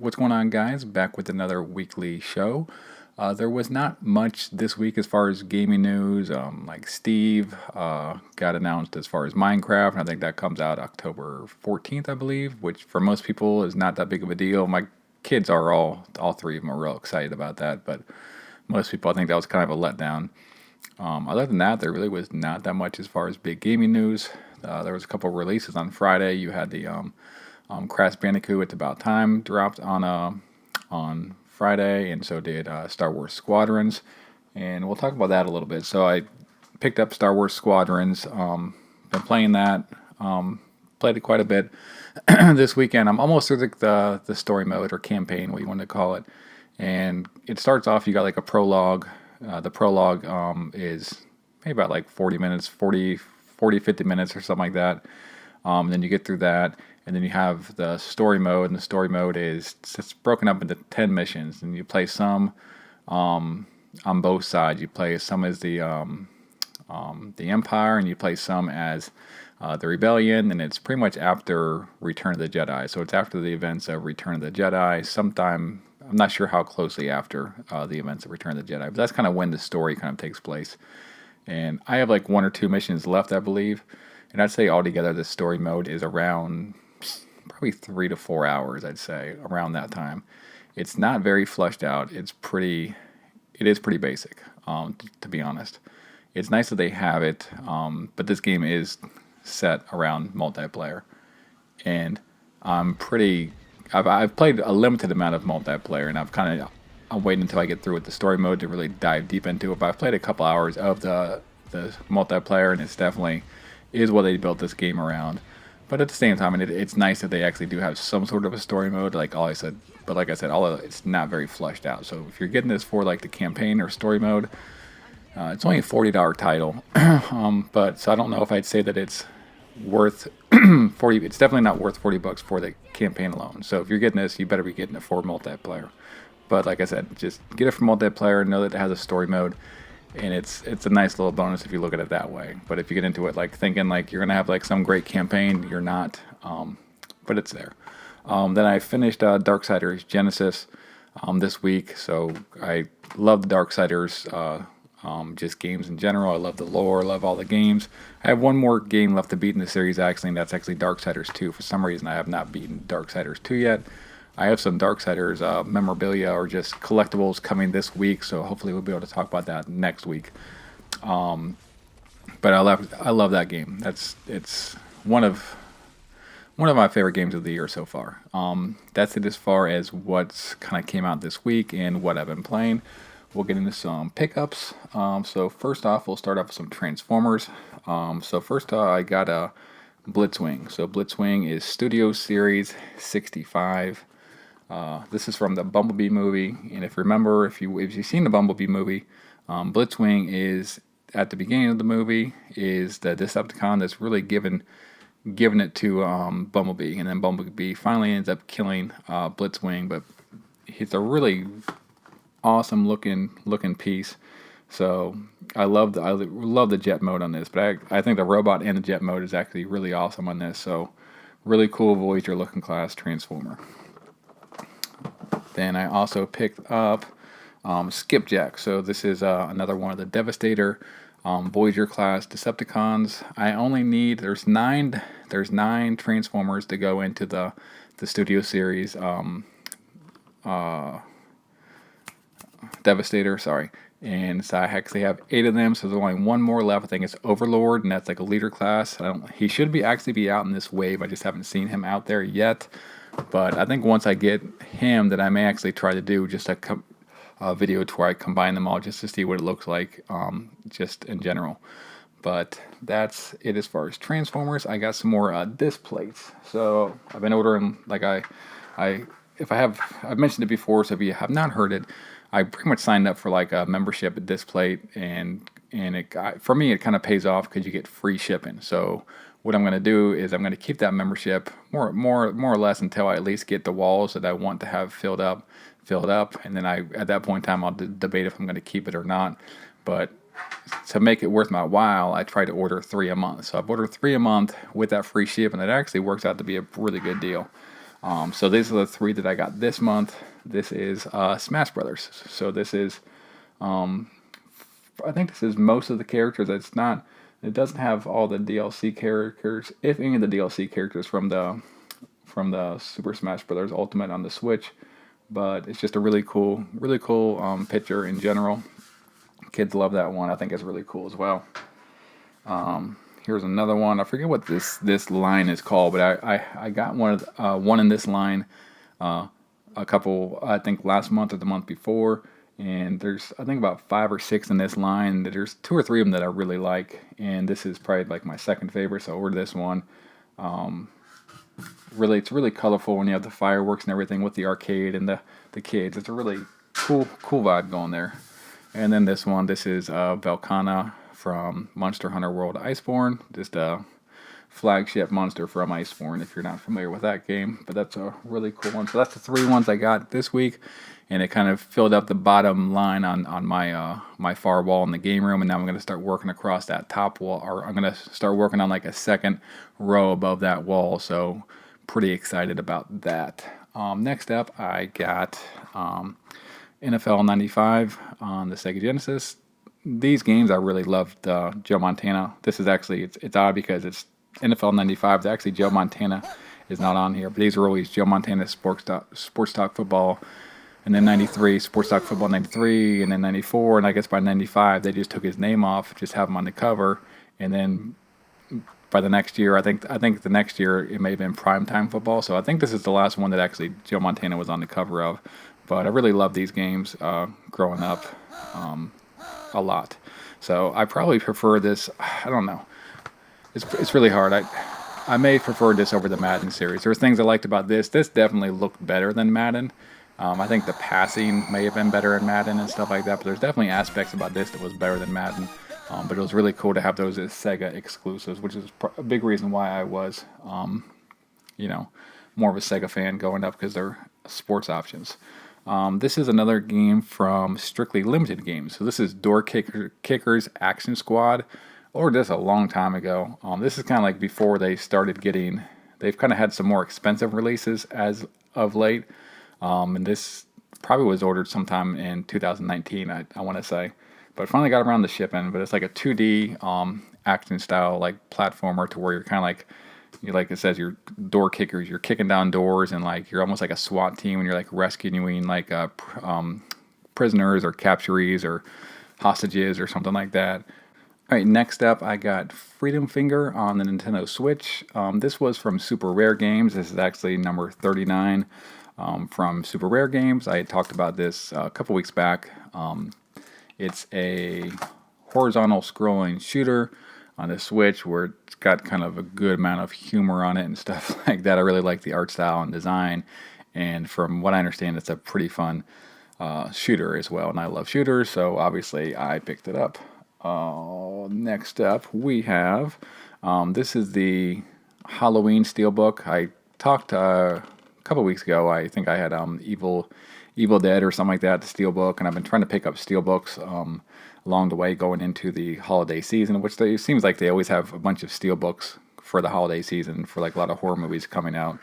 What's going on, guys? Back with another weekly show. There was not much this week as far as gaming news. Like Steve got announced as far as Minecraft, and I think that comes out October 14th, I believe, which for most people is not that big of a deal. My kids are all three of them are real excited about that, but most people, I think that was kind of a letdown. Other than that, there really was not that much as far as big gaming news. There was a couple of releases on Friday. You had the Crash Bandicoot It's About Time dropped on Friday, and so did Star Wars Squadrons, and we'll talk about that a little bit. So I picked up Star Wars Squadrons, been playing that, played it quite a bit this weekend. I'm almost through the story mode or campaign, what you want to call it, and it starts off. You got like a prologue. The prologue is maybe about like 40 minutes, 50 minutes or something like that. Then you get through that, and then you have the story mode, and the story mode is it's broken up into 10 missions, and you play some on both sides. You play some as the Empire, and you play some as the Rebellion, and it's pretty much after Return of the Jedi. So it's after the events of Return of the Jedi. Sometime, I'm not sure how closely after the events of Return of the Jedi, but that's kind of when the story kind of takes place. And I have like one or two missions left, I believe. And I'd say altogether the story mode is around probably 3 to 4 hours, I'd say, around that time. It's not very fleshed out. It is pretty basic, to be honest. It's nice that they have it, but this game is set around multiplayer. And I've played a limited amount of multiplayer, and I'm waiting until I get through with the story mode to really dive deep into it. But I've played a couple hours of the multiplayer, and it's definitely is what they built this game around. But at the same time, it's nice that they actually do have some sort of a story mode, like all I said. But like I said, it's not very fleshed out. So if you're getting this for like the campaign or story mode, it's only a $40 title. But so I don't know if I'd say that it's worth 40. It's definitely not worth $40 for the campaign alone. So if you're getting this, you better be getting it for multiplayer. But like I said, just get it for multiplayer. Know that it has a story mode, and it's a nice little bonus if you look at it that way. But if you get into it like thinking like you're gonna have like some great campaign, you're not. But it's there. Then I finished Darksiders Genesis this week. So I love the Darksiders just games in general. I love the lore. I love all the games. I have one more game left to beat in the series actually, and that's actually Darksiders 2. For some reason, I have not beaten Darksiders 2 yet. I have some Darksiders memorabilia or just collectibles coming this week, so hopefully we'll be able to talk about that next week. But I love that game. It's one of my favorite games of the year so far. That's it as far as what's kind of came out this week and what I've been playing. We'll get into some pickups. So first off, we'll start off with some Transformers. So first I got a Blitzwing. So Blitzwing is Studio Series 65. This is from the Bumblebee movie, and if you've seen the Bumblebee movie, Blitzwing is at the beginning of the movie is the Decepticon that's really giving it to Bumblebee, and then Bumblebee finally ends up killing Blitzwing, but he's a really awesome looking piece. So I love the jet mode on this, but I think the robot and the jet mode is actually really awesome on this. So really cool Voyager looking class Transformer. Then I also picked up Skipjack. So this is another one of the Devastator Voyager class Decepticons. I only need there's nine Transformers to go into the Studio Series Devastator. Sorry. And so I actually have 8 of them, so there's only one more left. I think it's Overlord, and that's like a leader class. He should actually be out in this wave. I just haven't seen him out there yet. But I think once I get him, that I may actually try to do just a video to where I combine them all just to see what it looks like, just in general. But that's it as far as Transformers. I got some more disc plates. So I've been ordering, like I've mentioned it before. So if you have not heard it, I pretty much signed up for like a membership at Displate, and for me it kind of pays off because you get free shipping. So what I'm going to do is I'm going to keep that membership more or less until I at least get the walls that I want to have filled up, and then at that point in time I'll debate if I'm going to keep it or not. But to make it worth my while, I try to order 3 a month. So I've ordered 3 a month with that free ship, and it actually works out to be a really good deal. So these are the 3 that I got this month. This is Smash Brothers. So this is, I think this is most of the characters. It's not. It doesn't have all the DLC characters, if any of the DLC characters from the Super Smash Brothers Ultimate on the Switch. But it's just a really cool picture in general. Kids love that one. I think it's really cool as well. Here's another one. I forget what this line is called, but I got one in this line a couple, I think last month or the month before, and there's I think about 5 or 6 in this line. There's 2 or 3 of them that I really like, and this is probably like my second favorite. So I ordered this one. It's really colorful when you have the fireworks and everything with the arcade and the kids. It's a really cool vibe going there. And then this is Velkhana from Monster Hunter World Iceborne. Just a flagship monster from Iceborne if you're not familiar with that game. But that's a really cool one. So that's the 3 ones I got this week. And it kind of filled up the bottom line on my my far wall in the game room. And now I'm going to start working across that top wall. Or I'm going to start working on like a second row above that wall. So pretty excited about that. Next up, I got NFL 95 on the Sega Genesis. These games I really loved. Joe Montana. This is actually it's odd because it's NFL 95. It's actually Joe Montana is not on here, but these are always Joe Montana Sports Talk Football, and then 93 Sports Talk Football 93, and then 94, and I guess by 95 they just took his name off, just have him on the cover, and then by the next year, I think the next year it may have been Primetime Football. So I think this is the last one that actually Joe Montana was on the cover of. But I really loved these games growing up a lot. So I probably prefer this. I don't know. It's really hard. I may prefer this over the Madden series. There's things I liked about this. This definitely looked better than Madden. I think the passing may have been better in Madden and stuff like that. But there's definitely aspects about this that was better than Madden. But it was really cool to have those as Sega exclusives, which is a big reason why I was, more of a Sega fan going up because they're sports options. This is another game from Strictly Limited Games. So this is Door Kickers Action Squad. Ordered this a long time ago. This is kind of like before they started getting. They've kind of had some more expensive releases as of late. And this probably was ordered sometime in 2019, I want to say. But I finally got around the shipping. But it's like a 2D action style like platformer to where you're kind of like it says, you're door kickers. You're kicking down doors and like you're almost like a SWAT team when you're like rescuing like prisoners or capturees or hostages or something like that. All right, next up I got Freedom Finger on the Nintendo Switch. This was from Super Rare Games. This is actually number 39 from Super Rare Games. I had talked about this a couple weeks back. It's a horizontal scrolling shooter on the Switch where it's got kind of a good amount of humor on it and stuff like that. I really like the art style and design, and from what I understand, it's a pretty fun shooter as well, and I love shooters, so obviously I picked it up. Next up we have, this is the Halloween Steelbook. I talked a couple weeks ago, I think I had Evil Dead or something like that, the Steelbook, and I've been trying to pick up Steelbooks along the way going into the holiday season, which it seems like they always have a bunch of Steelbooks for the holiday season for like a lot of horror movies coming out.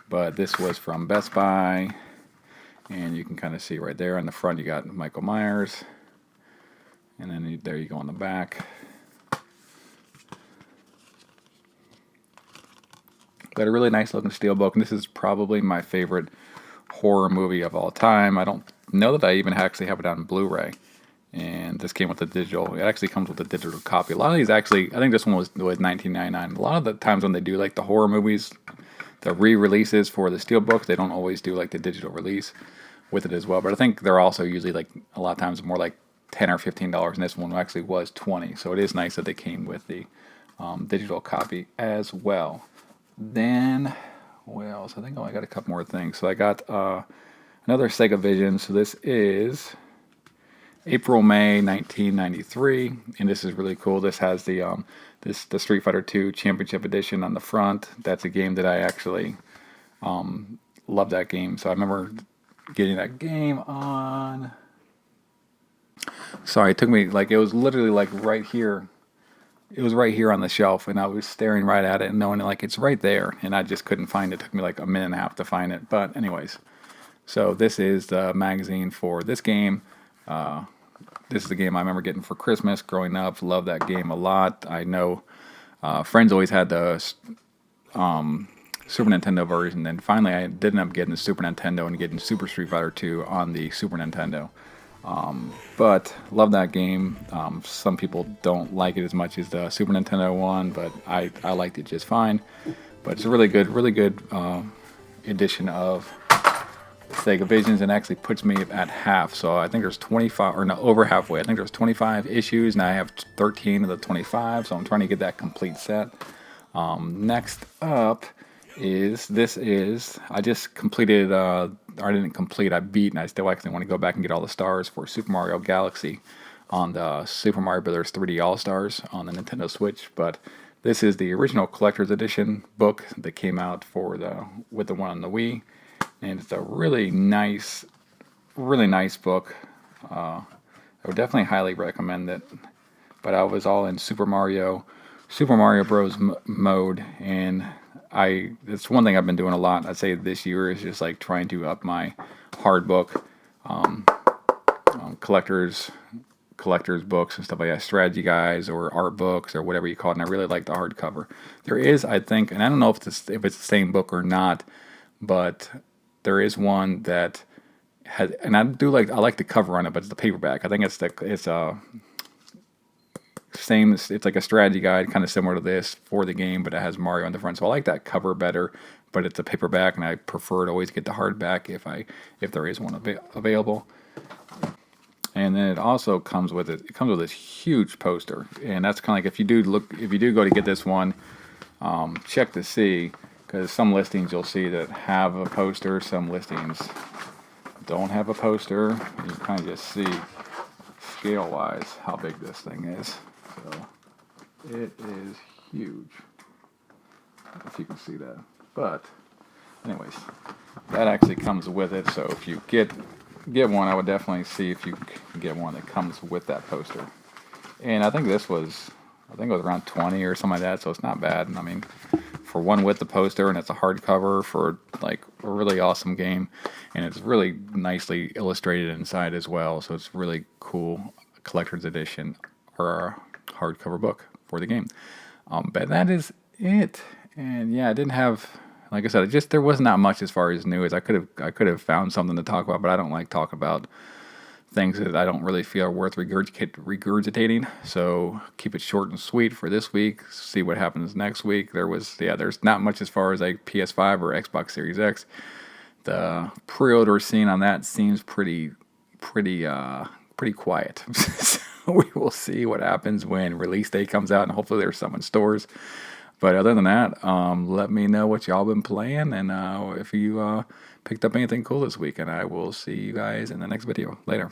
But this was from Best Buy, and you can kind of see right there on the front you got Michael Myers, and then there you go on the back. Got a really nice looking Steelbook, and this is probably my favorite horror movie of all time. I don't know that I even actually have it on Blu-ray, and this came with the digital. It actually comes with a digital copy. A lot of these actually, I think this one was $19.99. A lot of the times when they do like the horror movies, the re-releases for the Steelbook, they don't always do like the digital release with it as well. But I think they're also usually like a lot of times more like $10 or $15, and this one actually was $20. So it is nice that they came with the digital copy as well. Then, what else? I think I got a couple more things. So I got another Sega Vision. So this is April-May 1993, and this is really cool. This has the the Street Fighter II Championship Edition on the front. That's a game that I actually love that game. So I remember getting that game on. Sorry, it took me like it was literally like right here it was right here on the shelf, and I was staring right at it and knowing like it's right there, and I just couldn't find it. It took me like a minute and a half to find it. But anyways, so this is the magazine for this game. This is the game I remember getting for Christmas growing up. Loved that game a lot. I know friends always had the Super Nintendo version, and finally I did end up getting the Super Nintendo and getting Super Street Fighter 2 on the Super Nintendo. But love that game. Some people don't like it as much as the Super Nintendo one, but I liked it just fine. But it's a really good edition of Sega Visions, and actually puts me at half. So I think there's 25, or no, over halfway. I think there's 25 issues, and I have 13 of the 25, so I'm trying to get that complete set. Next up I just completed, I didn't complete, I beat, and I still actually want to go back and get all the stars for Super Mario Galaxy on the Super Mario Bros. 3D All-Stars on the Nintendo Switch. But this is the original collector's edition book that came out with the one on the Wii, and it's a really nice book. I would definitely highly recommend it. But I was all in Super Mario Bros. Mode, and it's one thing I've been doing a lot. I'd say this year is just like trying to up my hard book, collectors books and stuff like that, strategy guides or art books or whatever you call it. And I really like the hardcover. There is, I think, and I don't know if it's the same book or not, but there is one that has, and I like the cover on it, but it's the paperback. I think it's same. It's like a strategy guide, kind of similar to this for the game, but it has Mario on the front. So I like that cover better. But it's a paperback, and I prefer to always get the hardback if there is one available. And then it also comes with it. It comes with this huge poster, and that's kind of like if you do go to get this one, check to see, because some listings you'll see that have a poster, some listings don't have a poster. You kind of just see scale-wise how big this thing is. So it is huge, if you can see that. But anyways, that actually comes with it. So if you get one, I would definitely see if you can get one that comes with that poster. And I think it was around 20 or something like that. So it's not bad. And I mean, for one with the poster, and it's a hardcover for like a really awesome game, and it's really nicely illustrated inside as well. So it's really cool collector's edition or hardcover book for the game. But that is it. And yeah, I didn't have, like I said, there was not much as far as news. I could have found something to talk about, but I don't like talk about things that I don't really feel are worth regurgitating. So keep it short and sweet for this week. See what happens next week. There's not much as far as like PS5 or Xbox Series X. The pre-order scene on that seems pretty quiet. So we will see what happens when release day comes out, and hopefully there's some in stores. But other than that, let me know what y'all been playing, and if you picked up anything cool this week, and I will see you guys in the next video. Later.